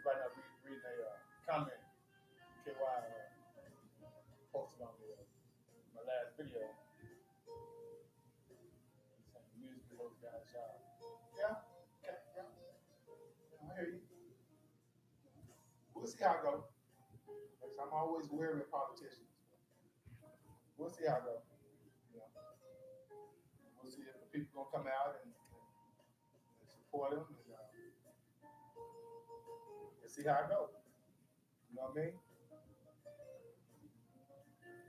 just right now reading a comment KY posted on my last video. He's saying the music is those guys' job. Yeah, okay, yeah, I hear you. We'll see how it goes. I'm always wary of politicians. We'll see how it goes. You know, we'll see if the people gonna come out and support him, and see how it goes. You know what I mean?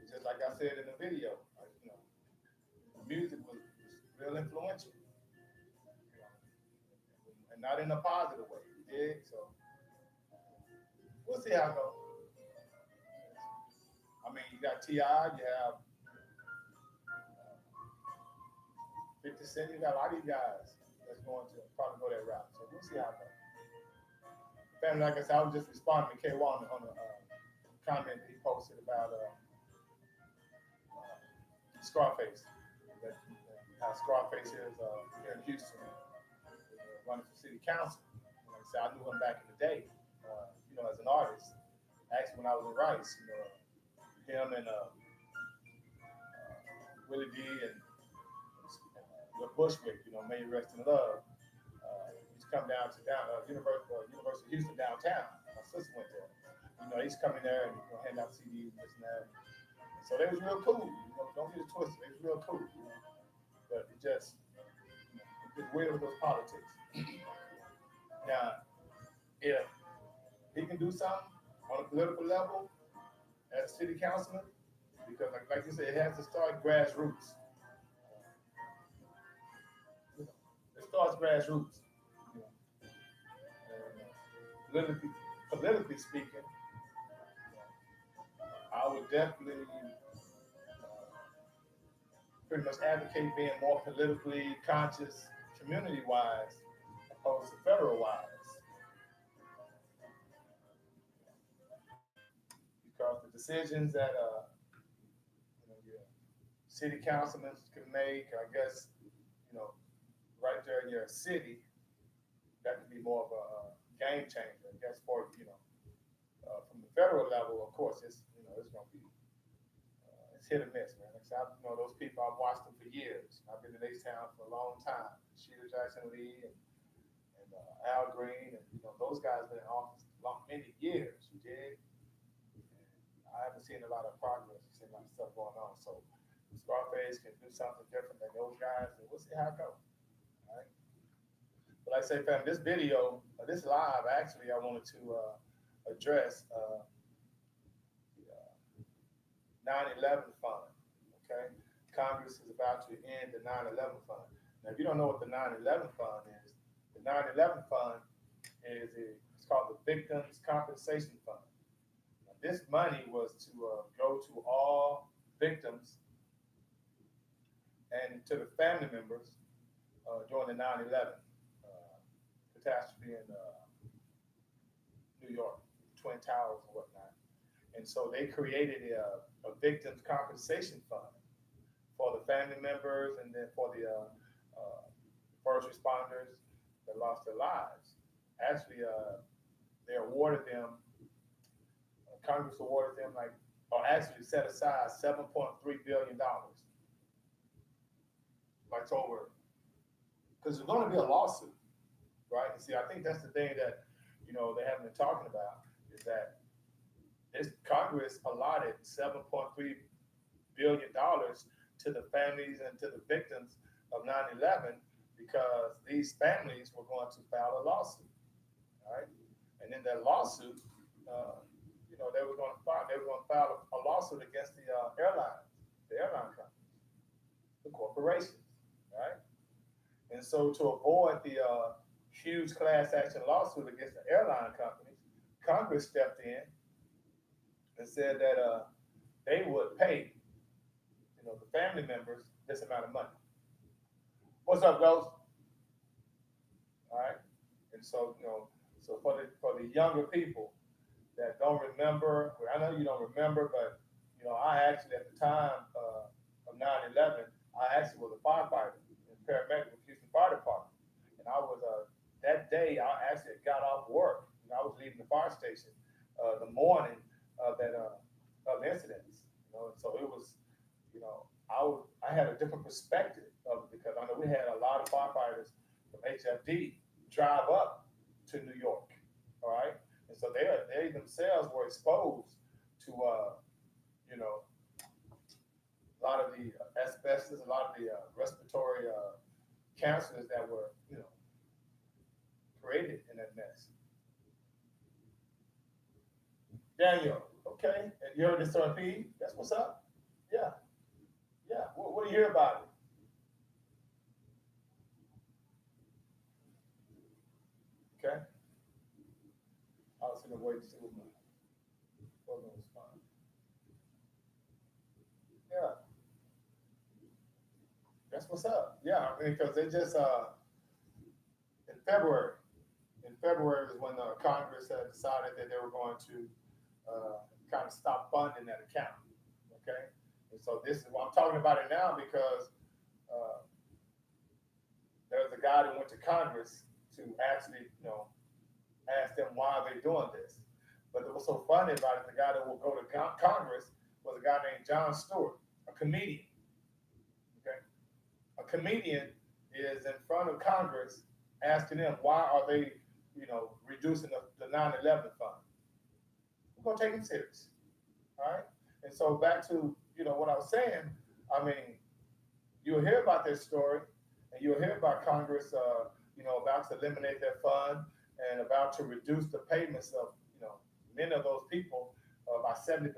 It's just like I said in the video. The music was real influential, and not in a positive way. You dig? So we'll see how it goes. I mean, you got Ti, you have 50 Cent, you got a lot of these guys that's going to probably go that route. So we'll see how it goes. Family, like I said, I was just responding to K1 on the comment he posted about Scarface. How Scarface is here in Houston, running for city council. Like I said, I knew him back in the day, as an artist. Actually, when I was in Rice, him and Willie D and Bushwick, may you rest in love. He's come down to University of Houston downtown. My sister went there. He's coming there and handing out CDs and this and that. So they was real cool. Don't get it twisted. They was real cool. But it just it's weird with those politics. Now, if he can do something on a political level as a city councilman, because like you said, it has to start grassroots. It starts grassroots. And, politically speaking, I would definitely pretty much advocate being more politically conscious, community-wise, opposed to federal-wise. Because the decisions that your city councilmen can make, I guess, right there in your city, that could be more of a game changer. I guess for from the federal level, of course, it's it's going to be it's hit or miss, man. Like I said, those people, I've watched them for years. I've been in H-Town for a long time. Sheila Jackson Lee and Al Green, and those guys been in office many years. You did. I haven't seen a lot of progress. I've seen a lot of stuff going on. So Scarface can do something different than those guys, and we'll see how it goes. All right. But like I say, fam, this video, this live, actually, I wanted to address the 9/11 fund. Okay, Congress is about to end the 9/11 fund. Now, if you don't know what the 9/11 fund is, the 9/11 fund it's called the Victims Compensation Fund. This money was to go to all victims and to the family members during the 9/11 catastrophe in New York, Twin Towers and whatnot. And so they created a victims compensation fund for the family members and then for the first responders that lost their lives. Actually, they awarded them Congress awarded them actually set aside $7.3 billion. Like over, because there's going to be a lawsuit, right? And see, I think that's the thing that they haven't been talking about is that this Congress allotted $7.3 billion to the families and to the victims of 9/11 because these families were going to file a lawsuit, all right? And in that lawsuit, they were going to file a lawsuit against the airline companies, the corporations, right? And so to avoid the huge class action lawsuit against the airline companies, Congress stepped in and said that they would pay, the family members this amount of money. What's up, Ghost? All right. And so, so for the younger people that don't remember, I know you don't remember, but I actually at the time of 9/11, I actually was a firefighter and paramedic with Houston Fire Department, and I was that day I actually got off work. I was leaving the fire station the morning of that of the incidents. And so it was, I had a different perspective of it because I know we had a lot of firefighters from HFD drive up to New York, all right, and so they themselves were exposed to you know a lot of the asbestos, a lot of the respiratory cancers that were created in that mess. Daniel, okay, and you heard this on P? That's what's up. Yeah, yeah. What do you hear about it? Okay, I was gonna wait to see what my brother was fine. Yeah, that's what's up. Yeah, I mean, because they just in February, in February was when Congress had decided that they were going to kind of stop funding that account. Okay, and so this is why I'm talking about it now because uh, there's a guy that went to Congress to actually, ask them why they're doing this. But what was so funny about it, the guy that will go to Congress was a guy named John Stewart, a comedian. Okay, a comedian is in front of Congress asking them why are they, reducing the 9/11 fund. We're gonna take him serious. All right. And so back to what I was saying. I mean, you'll hear about this story, and you'll hear about Congress, about to eliminate their fund and about to reduce the payments of many of those people by 70%.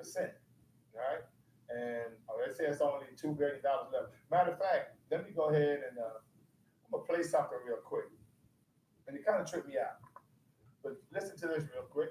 Right. And they say it's only $2 billion left. Matter of fact, let me go ahead and I'm gonna play something real quick, and it kind of tripped me out. But listen to this real quick.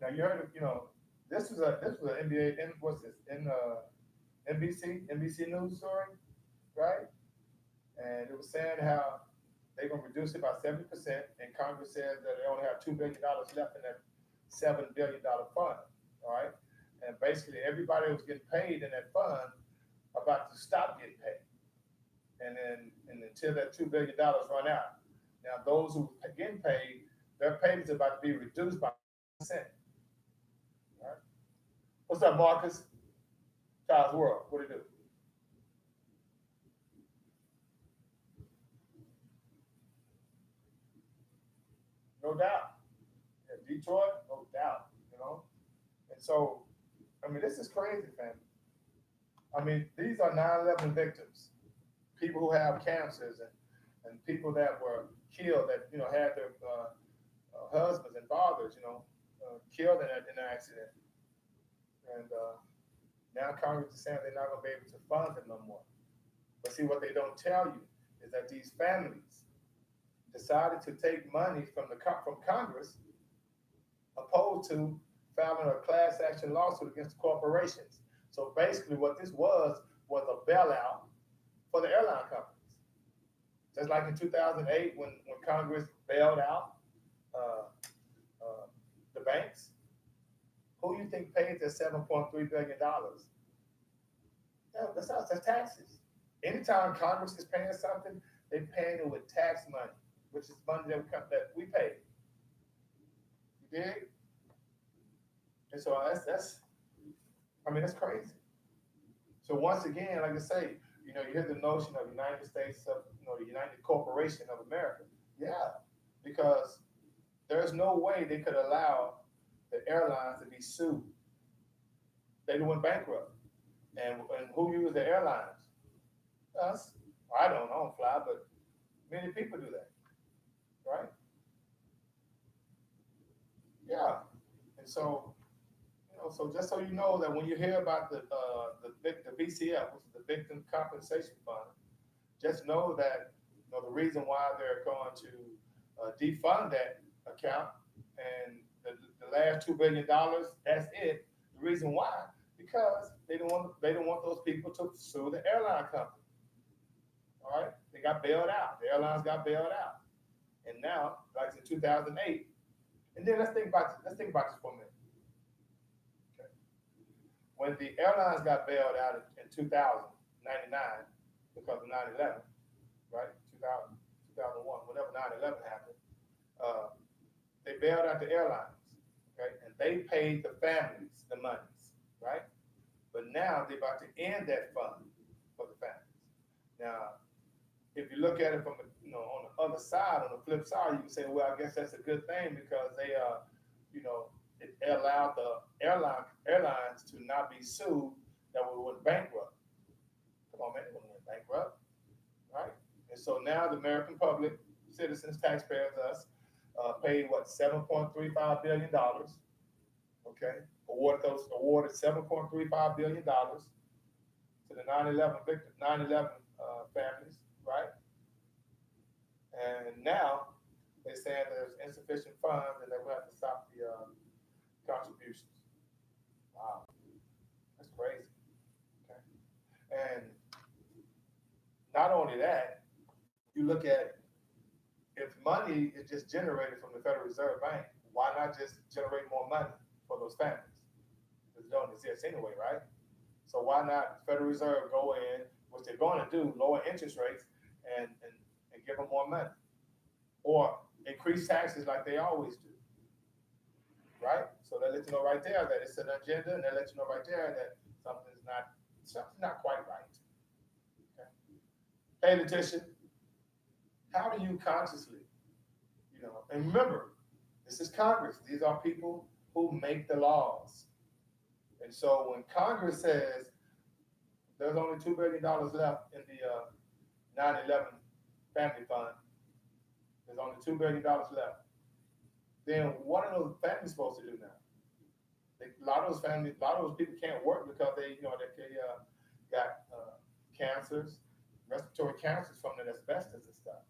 Now you heard, this was an NBA what's this in NBC News story, right? And it was saying how they're gonna reduce it by 70%, and Congress says that they only have $2 billion left in that $7 billion fund. All right, and basically everybody who was getting paid in that fund about to stop getting paid, and until that $2 billion run out. Now those who are getting paid, their payments are about to be reduced by 1%. All right, what's up, Marcus? Child's World, what do you do? No doubt. Yeah, Detroit, no doubt. And so, I mean, this is crazy, fam. I mean, these are 9/11 victims, people who have cancers and people that were killed that, had their husbands and fathers, killed in an accident. And now Congress is saying they're not going to be able to fund them no more. But see, what they don't tell you is that these families decided to take money from Congress opposed to filing a class action lawsuit against the corporations. So basically, what this was a bailout for the airline companies. Just like in 2008 when Congress bailed out uh, uh, the banks, who you think paid that $7.3 billion? Yeah, that's taxes. Anytime Congress is paying something, they're paying it with tax money, which is money that we pay. You dig? And so that's I mean that's crazy. So once again, like I say, you hear the notion of United States of the United Corporation of America. Yeah, because there's no way they could allow the airlines to be sued. They went bankrupt. And who use the airlines? Us. I don't fly, but many people do that. right? Yeah. And so, so just so you know that when you hear about the VCF, which is the Victim Compensation Fund, just know that the reason why they're going to defund that account and the last $2 billion, that's it. The reason why, because they don't want those people to sue the airline company. All right, they got bailed out. The airlines got bailed out, and now, like in 2008, and then let's think about this for a minute. Okay. When the airlines got bailed out in 2099 because of 9/11, right? 2000, 2001, whenever 9/11 happened, uh, they bailed out the airlines, okay, and they paid the families the monies, right? But now they're about to end that fund for the families. Now, if you look at it from on the other side, on the flip side, you can say, well, I guess that's a good thing because you know, it allowed the airlines to not be sued that we went bankrupt. Come on, man, we went bankrupt, right? And so now the American public, citizens, taxpayers, us, paid what $7.35 billion. Okay, awarded $7.35 billion to the 9/11 victims, 9/11 families, right? And now they're saying there's insufficient funds and they will have to stop the contributions. Wow, that's crazy. Okay, and not only that, you look at if money is just generated from the Federal Reserve Bank, why not just generate more money for those families? Because it don't exist anyway, right? So why not Federal Reserve go in, which they're going to do, lower interest rates and give them more money, or increase taxes like they always do, right? So they let you know right there that it's an agenda, and they let you know right there that something's not quite right. Okay? Hey, Letitia, how do you consciously, and remember, this is Congress. These are people who make the laws. And so when Congress says there's only $2 billion left in the 9/11 family fund, there's only $2 billion left, then what are those families supposed to do now? A lot of those families, a lot of those people can't work because they got cancers, respiratory cancers from the asbestos and stuff.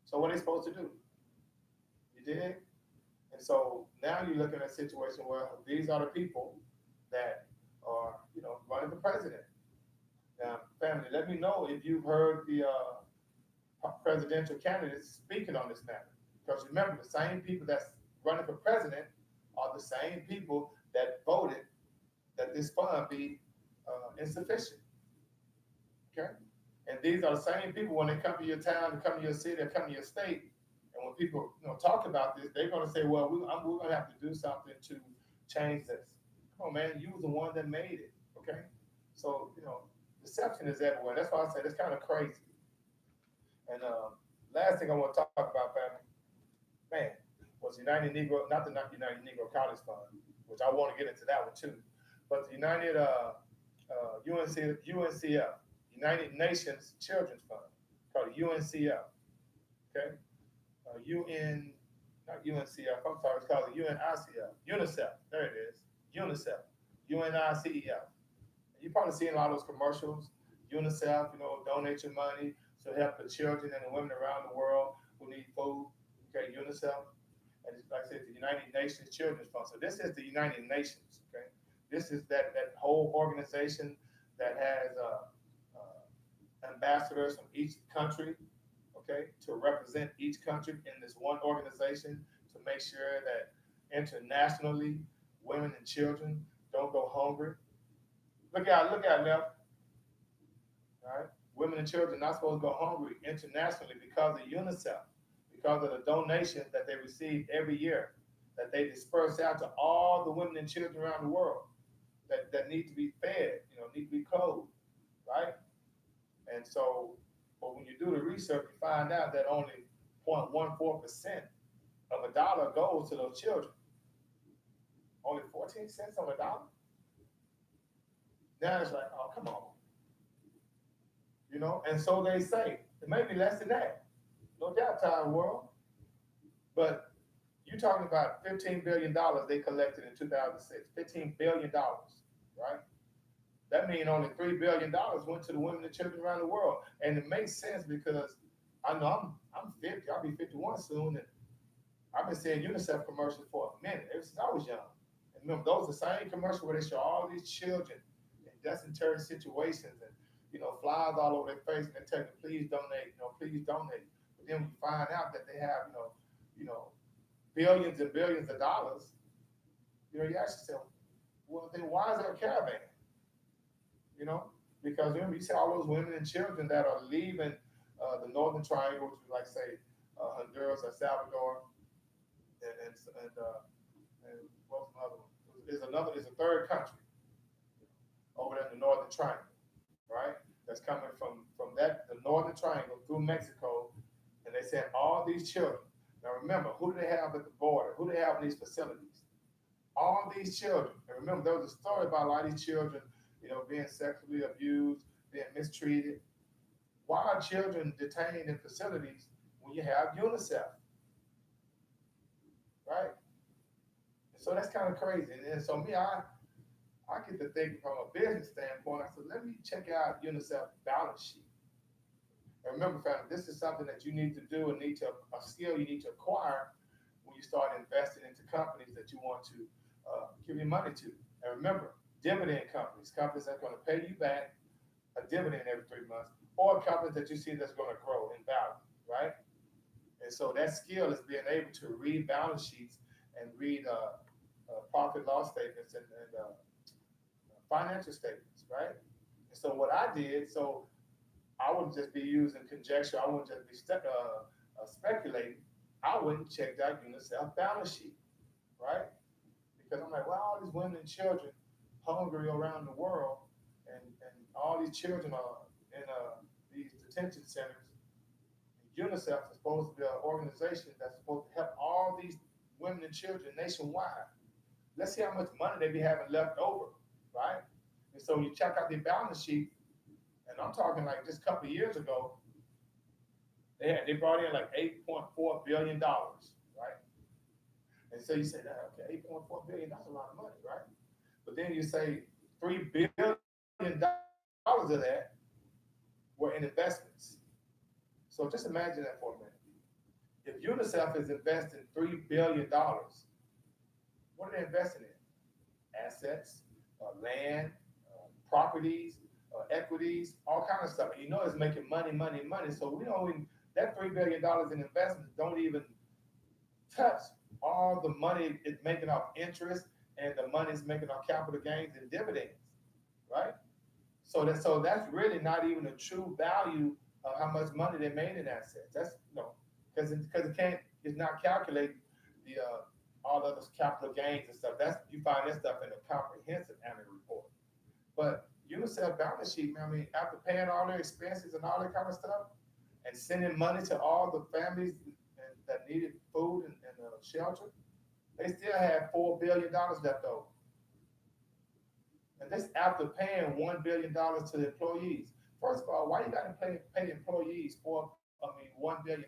So what are they supposed to do? You did? And so now you're looking at a situation where these are the people that are, running for president. Now, family, let me know if you've heard the presidential candidates speaking on this matter. Because remember, the same people that's running for president are the same people that voted that this fund be insufficient. Okay? And these are the same people when they come to your town, they come to your city, they come to your state, and when people talk about this, they're going to say, well, we're going to have to do something to change this. Come on, man, you was the one that made it. Okay? So, deception is everywhere. That's why I say that's kind of crazy. And last thing I want to talk about, family, man, was United Negro, not United Negro College Fund, which I want to get into that one too, but the UNCF, United Nations Children's Fund, called UNCF. Okay, not UNCF. I'm sorry, it's called the UNICF. UNICEF. There it is. UNICEF. UNICEF. You probably seen a lot of those commercials. UNICEF, donate your money to help the children and the women around the world who need food. Okay, UNICEF. And it's, like I said, the United Nations Children's Fund. So this is the United Nations. Okay, this is that whole organization that has ambassadors from each country. Okay, to represent each country in this one organization to make sure that internationally women and children don't go hungry. Look out, left. All right, women and children not supposed to go hungry internationally because of UNICEF, because of the donations that they receive every year, that they disperse out to all the women and children around the world that need to be fed, need to be clothed, right? And so, but when you do the research, you find out that only 0.14% of a dollar goes to those children. Only 14 cents on a dollar? Now it's like, oh, come on. And so they say, it may be less than that. No doubt, time world. But you're talking about $15 billion they collected in 2006. $15 billion, right? That means only $3 billion went to the women and children around the world, and it makes sense because I know I'm 50. I'll be 51 soon, and I've been seeing UNICEF commercials for a minute ever since I was young. And remember, those are the same commercials where they show all these children in dysentery situations and flies all over their face, and they tell you, please donate, please donate. But then when you find out that they have, you know, billions and billions of dollars, you ask yourself, well, then why is there a caravan? You know, because remember, you see all those women and children that are leaving the Northern Triangle, which is like say Honduras or Salvador, and what's another one? Is a third country over there in the Northern Triangle, right? That's coming from that the Northern Triangle through Mexico, and they sent all these children. Now remember, who do they have at the border? Who do they have in these facilities? All these children. And remember, there was a story about a lot of these children, being sexually abused, being mistreated. Why are children detained in facilities when you have UNICEF, right? And so that's kind of crazy. And then so me, I get to think from a business standpoint. I said, let me check out UNICEF balance sheet. And remember, family, this is something that you need to do and a skill you need to acquire when you start investing into companies that you want to give your money to. And remember, dividend companies that are going to pay you back a dividend every 3 months, or companies that you see that's going to grow in value, right? And so that skill is being able to read balance sheets and read profit loss statements and financial statements, right? And so what I did, so I wouldn't just be using conjecture. I wouldn't just be speculating. I went and checked out UNICEF balance sheet, right? Because I'm like, well, all these women and children hungry around the world, and all these children are in these detention centers. UNICEF is supposed to be an organization that's supposed to help all these women and children nationwide. Let's see how much money they be having left over, right? And so you check out their balance sheet, and I'm talking like just a couple of years ago, they brought in like $8.4 billion, right? And so you say that, okay, 8.4 billion, that's a lot of money, right? But then you say $3 billion of that were in investments. So just imagine that for a minute. If UNICEF is investing $3 billion, what are they investing in? Assets, land, properties, equities, all kind of stuff. And it's making money, money, money. So we know that $3 billion in investments don't even touch all the money it's making off interest and the money it's making off capital gains and dividends, right? So that's really not even a true value of how much money they made in assets. That's it's not calculating the all of those capital gains and stuff. That's you find that stuff in a comprehensive annual report. But UNICEF balance sheet, man, I mean, after paying all their expenses and all that kind of stuff, and sending money to all the families that needed food and shelter, they still had $4 billion left over. And this after paying $1 billion to the employees. First of all, why you got to pay employees $1 billion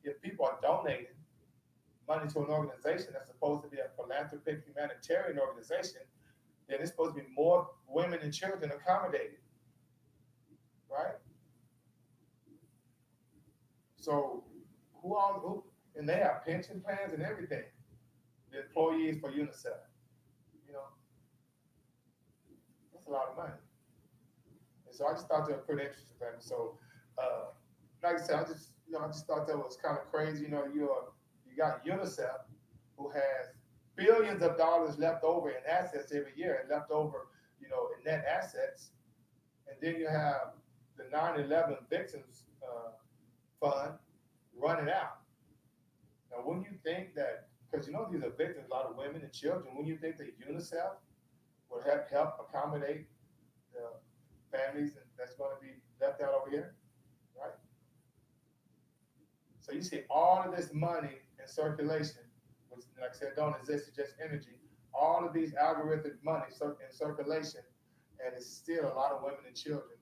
if people are donating money to an organization that's supposed to be a philanthropic humanitarian organization? Then it's supposed to be more women and children accommodated, right? So and they have pension plans and everything. The employees for UNICEF, you know, that's a lot of money. And so I just thought that was pretty interesting, man. So, like I said, I just thought that was kind of crazy. You got UNICEF, who has billions of dollars left over in assets every year, and left over, in net assets, and then you have the 9/11 victims fund running out. Now, when you think that, because these are victims, a lot of women and children, when you think that UNICEF would help accommodate the families that's going to be left out over here, right? So you see all of this money in circulation, which, like I said, don't exist, it's just energy. All of these algorithmic money in circulation, and it's still a lot of women and children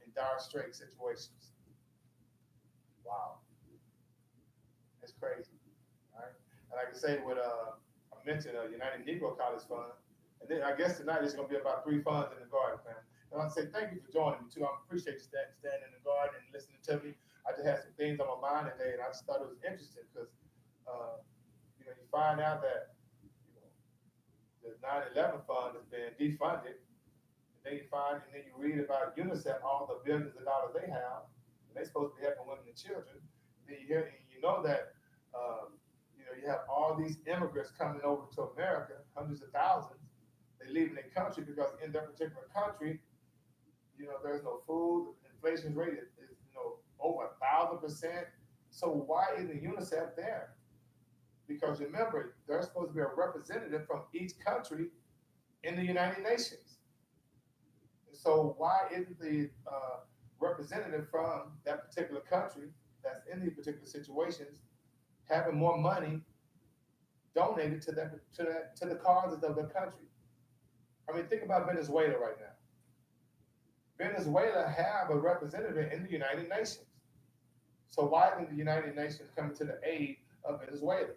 in dire straight situations. Wow, it's crazy. And like I say, with I mentioned United Negro College Fund, and then I guess tonight it's going to be about three funds in the garden, family. And I want to say thank you for joining me too. I appreciate you standing in the garden and listening to me. I just had some things on my mind today, and I just thought it was interesting because uh, you find out that you know the 9/11 fund has been defunded, and then you find and then you read about UNICEF, all the billions of dollars they have, and they're supposed to be helping women and children. And then you hear and you know that. You have all these immigrants coming over to America, hundreds of thousands. They leaving their country because in their particular country, there's no food. Inflation rate is over 1,000%. So why isn't UNICEF there? Because remember, there's supposed to be a representative from each country in the United Nations. And so why isn't the representative from that particular country that's in these particular situations having more money donated to the causes of the country? I mean, think about Venezuela right now. Venezuela have a representative in the United Nations. So why isn't the United Nations coming to the aid of Venezuela?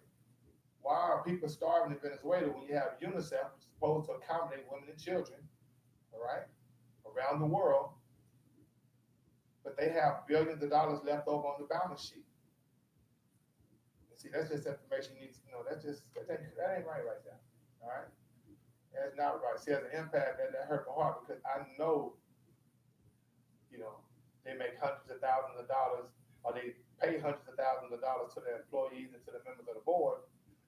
Why are people starving in Venezuela when you have UNICEF, which is supposed to accommodate women and children, all right, around the world, but they have billions of dollars left over on the balance sheet? And see, that's just information you need to know. That ain't right there. All right? That's not right. See, as an impact, that hurt my heart because I know, they make hundreds of thousands of dollars, or they pay hundreds of thousands of dollars to their employees and to the members of the board,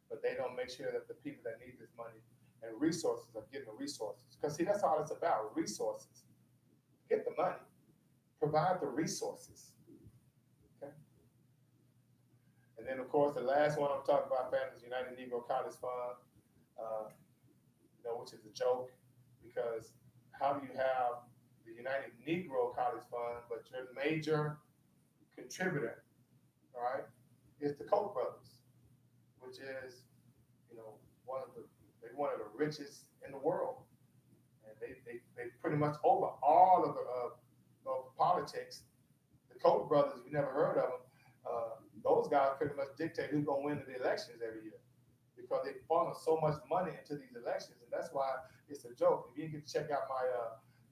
but they don't make sure that the people that need this money and resources are getting the resources. Because see, that's all it's about, resources. Get the money, provide the resources. Okay. And then, of course, the last one I'm talking about, family, is United Negro College Fund, which is a joke because how do you have the United Negro College Fund, but your major contributor, all right, is the Koch brothers, which is, one of the richest in the world, and they pretty much over all of politics. The Koch brothers, you never heard of them. Those guys pretty much dictate who's gonna win the elections every year because they funnel so much money into these elections, and that's why it's a joke. If you get to check out my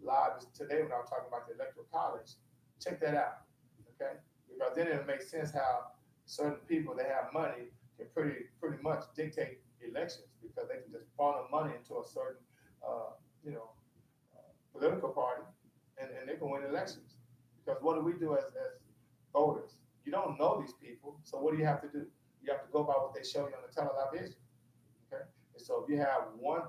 live today when I was talking about the electoral college, check that out, okay? Because then it'll make sense how certain people that have money can pretty much dictate elections because they can just funnel money into a certain, political party, and they can win elections. Because what do we do as voters? You don't know these people, so what do you have to do? You have to go by what they show you on the television, okay? And so if you have one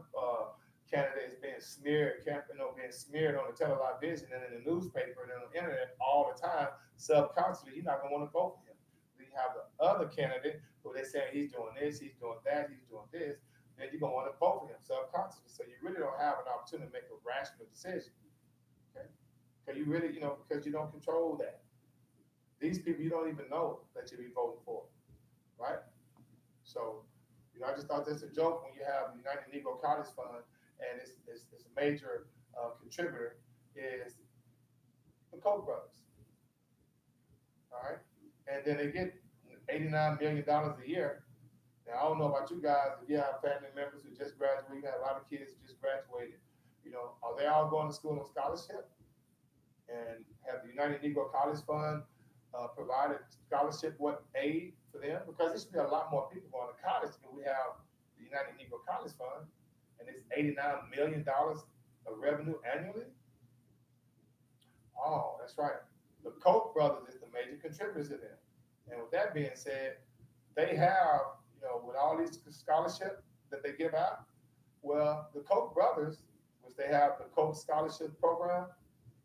candidate is being smeared on the television and in the newspaper and on the internet all the time, subconsciously, you're not going to want to vote for him. Then you have the other candidate who they say he's doing this, he's doing that, he's doing this, then you're going to want to vote for him subconsciously. So you really don't have an opportunity to make a rational decision, okay? Because you really, because you don't control that. These people you don't even know that you'll be voting for, right? So, I just thought that's a joke when you have the United Negro College Fund and it's a major contributor is the Koch brothers, all right? And then they get $89 million a year. Now, I don't know about you guys, if you have family members who just graduated, you have a lot of kids who just graduated, are they all going to school on scholarship? And have the United Negro College Fund provided scholarship, aid for them? Because there should be a lot more people going to college than we have the United Negro College Fund, and it's $89 million of revenue annually. Oh, that's right. The Koch brothers is the major contributors to them. And with that being said, they have, with all these scholarships that they give out, well, the Koch brothers, which they have the Koch Scholarship Program,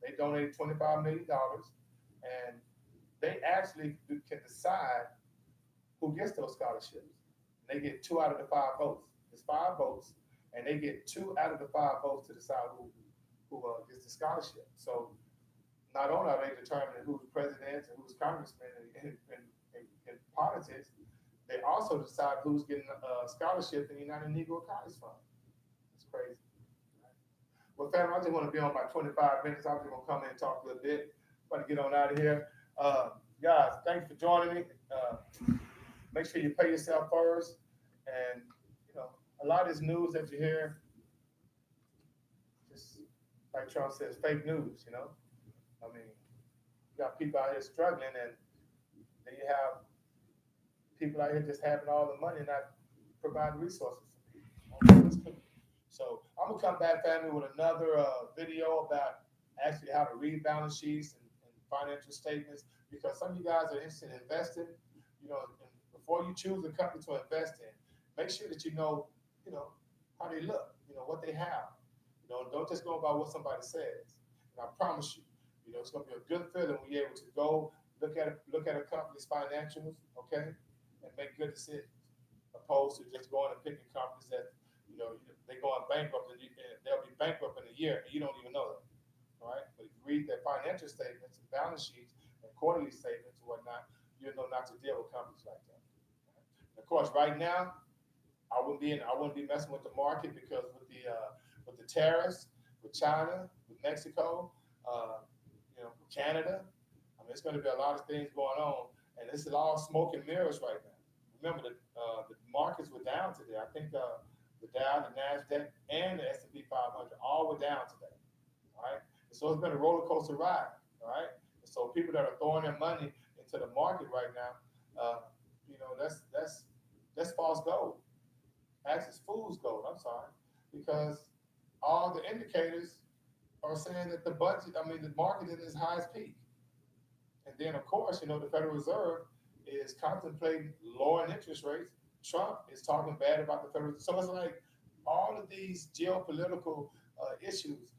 they donated $25 million, and they actually can decide who gets those scholarships. They get 2 out of the 5 votes. It's 5 votes, and they get 2 out of the 5 votes to decide who gets the scholarship. So not only are they determining who's president and who's congressman in politics, they also decide who's getting a scholarship in the United Negro College Fund. It's crazy. Well, family, I just want to be on about 25 minutes. I'm just going to come in and talk a little bit. I'm about to get on out of here. Guys, thanks for joining me. Make sure you pay yourself first. And a lot of this news that you hear, just like Trump says, fake news. I mean, you got people out here struggling, and then you have people out here just having all the money and not providing resources for people. So I'm gonna come back, family, with another video about actually how to read balance sheets and financial statements, because some of you guys are interested in investing. And before you choose a company to invest in, make sure that you know how they look, what they have. Don't just go by what somebody says. And I promise you, it's gonna be a good feeling when you're able to go look at a company's financials, okay, and make good decisions, opposed to just going and picking companies that they going bankrupt, and they'll be bankrupt in a year and you don't even know that. All right, but if you read their financial statements and balance sheets and quarterly statements and whatnot, you'll know not to deal with companies like that. And of course, right now, I wouldn't be messing with the market, because with the tariffs, with China, with Mexico, with Canada, I mean, it's going to be a lot of things going on, and this is all smoke and mirrors right now. Remember, the markets were down today. I think the Dow, the Nasdaq, and the S&P 500 all were down today. All right, and so it's been a roller coaster ride. All right, and so people that are throwing their money into the market right now, that's false gold. Actually, it's fool's gold. I'm sorry, because all the indicators are saying that the market is in its highest peak. And then, of course, the Federal Reserve is contemplating lowering interest rates. Trump is talking bad about the Federal Reserve. So it's like all of these geopolitical issues,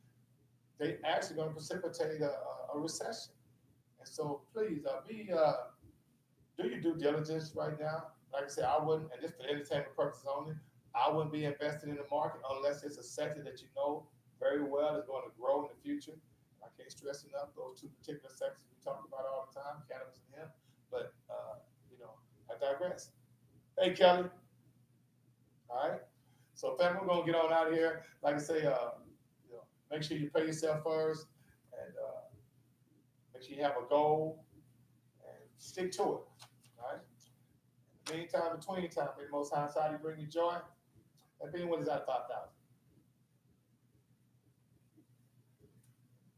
they actually going to precipitate a recession. And so please do your due diligence right now. Like I said, I wouldn't, and just for entertainment purposes only, I wouldn't be investing in the market unless it's a sector that you know very well is going to grow in the future. I can't stress enough those two particular sectors we talk about all the time, cannabis and hemp. But I digress. Hey, Kelly. All right. So, family, we're gonna get on out of here. Like I say, make sure you pay yourself first, and make sure you have a goal and stick to it. All right. In the meantime, between time, may the Most High Side bring you joy. And being what is out of 5,000.